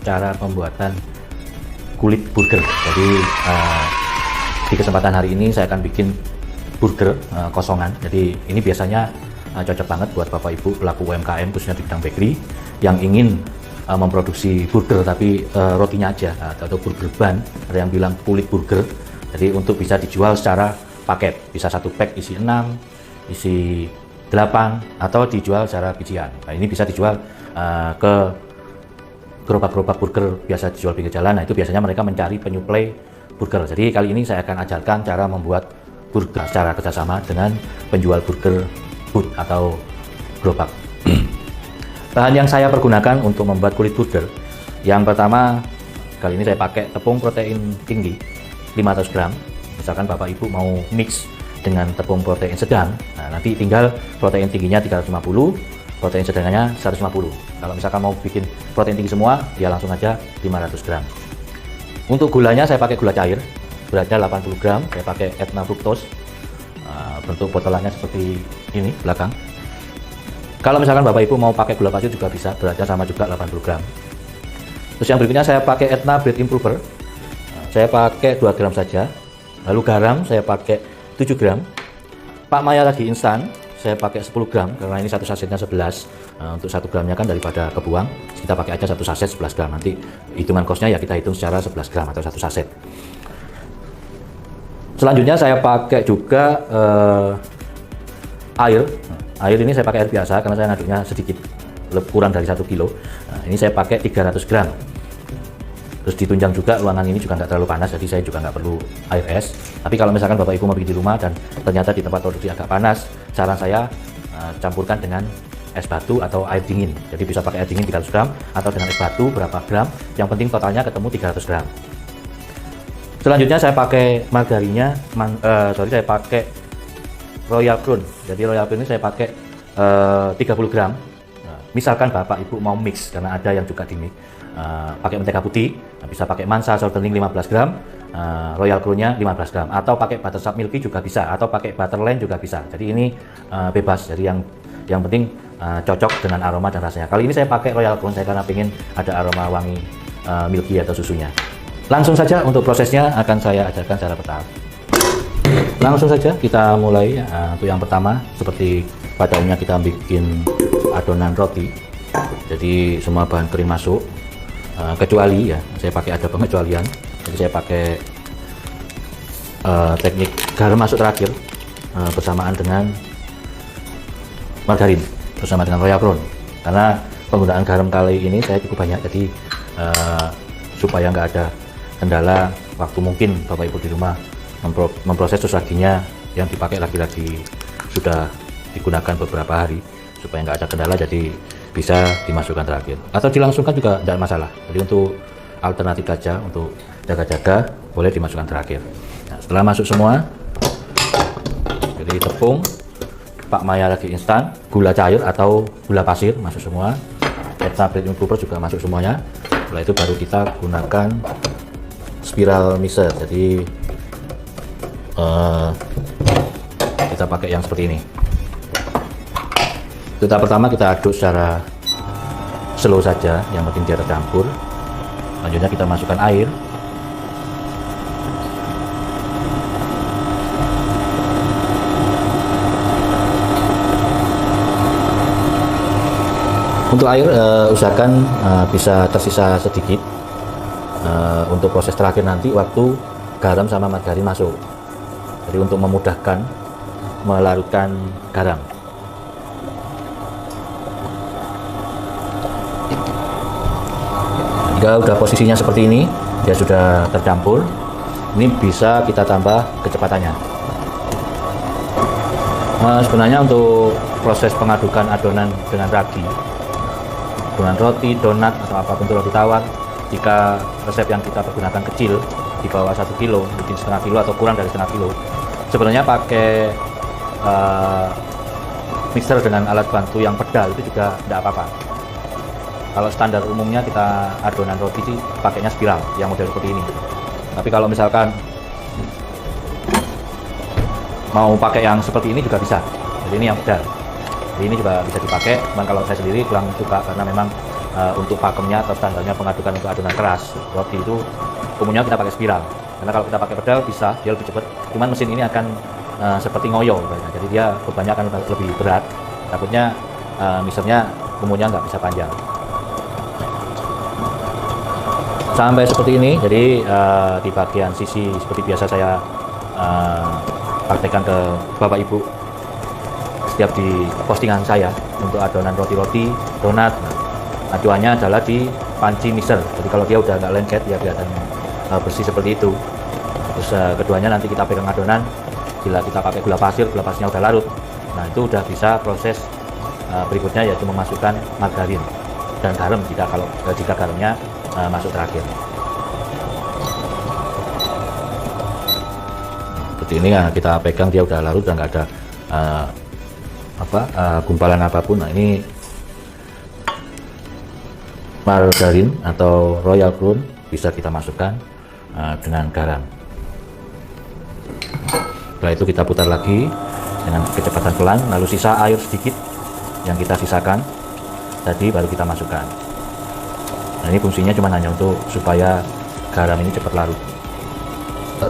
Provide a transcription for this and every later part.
cara pembuatan kulit burger. Jadi di kesempatan hari ini saya akan bikin burger kosongan. Jadi ini biasanya cocok banget buat Bapak Ibu pelaku UMKM khususnya di bidang bakery yang ingin memproduksi burger tapi rotinya aja atau burger bun, ada yang bilang kulit burger. Jadi untuk bisa dijual secara paket, bisa satu pack isi 6, isi 8, atau dijual secara bijian. Nah, ini bisa dijual ke gerobak-gerobak burger biasa dijual pinggir jalan. Nah, itu biasanya mereka mencari penyuplai burger. Jadi kali ini saya akan ajarkan cara membuat burger secara kerjasama dengan penjual burger booth atau gerobak. Bahan yang saya pergunakan untuk membuat kulit burger, yang pertama kali ini saya pakai tepung protein tinggi 500 gram. Misalkan Bapak Ibu mau mix dengan tepung protein sedang, nah nanti tinggal protein tingginya 350, protein sedangnya 150. Kalau misalkan mau bikin protein tinggi semua, ya langsung aja 500 gram. Untuk gulanya saya pakai gula cair, beratnya 80 gram, saya pakai Etna Fructose. Bentuk botolannya seperti ini belakang. Kalau misalkan Bapak Ibu mau pakai gula pasir juga bisa, beratnya sama juga 80 gram. Terus yang berikutnya saya pakai Etna Bread Improver. Saya pakai 2 gram saja. Lalu garam saya pakai 7 gram. Pak Maya lagi instan saya pakai 10 gram karena ini satu sasetnya 11. Untuk 1 gramnya kan daripada kebuang, kita pakai aja satu saset 11 gram. Nanti hitungan kosnya ya kita hitung secara 11 gram atau satu saset. Selanjutnya saya pakai juga air. Air ini saya pakai air biasa karena saya ngaduknya sedikit, kurang dari 1 kilo. Nah, ini saya pakai 300 gram. Terus ditunjang juga ruangan ini juga nggak terlalu panas, jadi saya juga nggak perlu air es. Tapi kalau misalkan Bapak Ibu mau bikin di rumah dan ternyata di tempat produksi agak panas, saran saya campurkan dengan es batu atau air dingin. Jadi bisa pakai air dingin 300 gram atau dengan es batu berapa gram, yang penting totalnya ketemu 300 gram. Selanjutnya saya pakai margarinnya, saya pakai Royal Crown. Jadi Royal Crown ini saya pakai 30 gram. Nah, misalkan Bapak Ibu mau mix, karena ada yang juga di mix, pakai mentega putih, bisa pakai Mansa shortening 15 gram, Royal Crown-nya 15 gram, atau pakai butterscotch milky juga bisa, atau pakai butterland juga bisa. Jadi ini bebas. Jadi yang penting cocok dengan aroma dan rasanya. Kali ini saya pakai Royal Crown saya karena ingin ada aroma wangi milky atau susunya. Langsung saja untuk prosesnya akan saya ajarkan secara bertahap. Langsung saja kita mulai. Untuk yang pertama, seperti pada umumnya kita bikin adonan roti. Jadi semua bahan kering masuk, kecuali ya saya pakai ada pengecualian. Jadi saya pakai teknik garam masuk terakhir bersamaan dengan margarin bersama dengan Royal Crown. Karena penggunaan garam kali ini saya cukup banyak, jadi supaya nggak ada kendala waktu mungkin Bapak Ibu di rumah memproses sesajinya yang dipakai lagi-lagi sudah digunakan beberapa hari, supaya nggak ada kendala, jadi bisa dimasukkan terakhir atau dilangsungkan juga tidak masalah. Jadi untuk alternatif saja, untuk jaga-jaga boleh dimasukkan terakhir. Nah, setelah masuk semua, jadi tepung, Pak Maya lagi instan, gula cair atau gula pasir masuk semua, Etna Bread Improver juga masuk semuanya. Setelah itu baru kita gunakan spiral mixer. Jadi kita pakai yang seperti ini. Tahap pertama kita aduk secara slow saja, yang penting dia tercampur. Selanjutnya kita masukkan air. Untuk air usahakan bisa tersisa sedikit untuk proses terakhir nanti waktu garam sama margarin masuk. Jadi untuk memudahkan melarutkan garam. Jika udah posisinya seperti ini, dia sudah tercampur. Ini bisa kita tambah kecepatannya. Sebenarnya untuk proses pengadukan adonan dengan ragi, adonan roti, donat atau apapun itu, roti tawar, jika resep yang kita pergunakan kecil di bawah 1 kilo, mungkin setengah kilo atau kurang dari setengah kilo, sebenarnya pakai mixer dengan alat bantu yang pedal itu juga tidak apa-apa. Kalau standar umumnya kita adonan roti sih pakainya spiral yang model seperti ini. Tapi kalau misalkan mau pakai yang seperti ini juga bisa. Jadi ini yang pedal. Jadi ini juga bisa dipakai. Cuman kalau saya sendiri kurang suka karena memang untuk pakemnya atau standarnya pengadukan untuk adonan keras roti itu umumnya kita pakai spiral, karena kalau kita pakai pedal bisa dia lebih cepat, cuman mesin ini akan seperti ngoyo, jadi dia bebannya akan lebih berat, takutnya mixernya umumnya nggak bisa panjang. Sampai seperti ini, jadi di bagian sisi seperti biasa saya praktekkan ke Bapak Ibu setiap di postingan saya untuk adonan roti-roti, donat. Acuannya adalah di panci mixer, jadi kalau dia udah nggak lengket ya kelihatan bersih seperti itu. Terus keduanya nanti kita pegang adonan, bila kita pakai gula pasirnya udah larut, nah itu udah bisa proses berikutnya yaitu memasukkan margarin dan garam jika garamnya masuk terakhir. Seperti ini ya, kita pegang dia udah larut dan nggak ada gumpalan apapun. Nah ini margarin atau royal crown bisa kita masukkan dengan garam. Setelah itu kita putar lagi dengan kecepatan pelan, lalu sisa air sedikit yang kita sisakan tadi baru kita masukkan. Nah ini fungsinya cuma hanya untuk supaya garam ini cepat larut.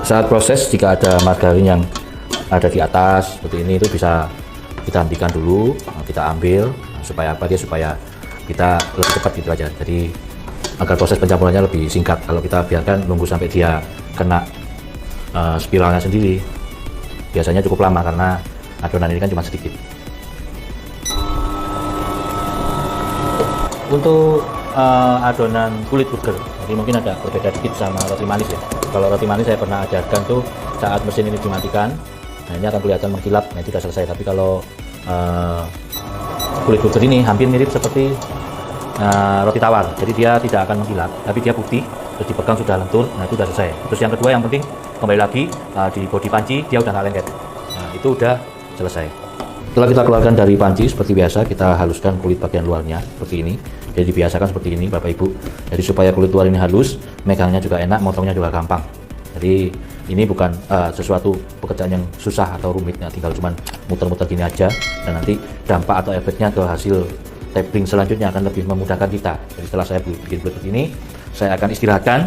Saat proses jika ada margarin yang ada di atas seperti ini, itu bisa kita hentikan dulu, kita ambil supaya apa, dia supaya kita lebih cepat gitu aja. Jadi agar proses pencampurannya lebih singkat. Kalau kita biarkan nunggu sampai dia kena spiralnya sendiri, biasanya cukup lama karena adonan ini kan cuma sedikit. Untuk adonan kulit burger, jadi mungkin ada berbeda dikit sama roti manis ya. Kalau roti manis saya pernah ajarkan tuh saat mesin ini dimatikan, nah ini akan kelihatan mengkilap, nah itu sudah selesai. Tapi kalau kulit burger ini hampir mirip seperti roti tawar, jadi dia tidak akan mengkilap, tapi dia putih, terus dipegang sudah lentur, nah itu sudah selesai. Terus yang kedua yang penting kembali lagi di bodi panci dia udah nggak lengket, nah itu udah selesai. Setelah kita keluarkan dari panci seperti biasa, kita haluskan kulit bagian luarnya seperti ini. Jadi dibiasakan seperti ini Bapak Ibu. Jadi supaya kulit luar ini halus, megangnya juga enak, motongnya juga gampang. Jadi ini bukan sesuatu pekerjaan yang susah atau rumit, ya, tinggal cuman muter-muter gini aja, dan nanti dampak atau efeknya ke hasil taping selanjutnya akan lebih memudahkan kita. Jadi setelah saya bikin seperti ini, saya akan istirahatkan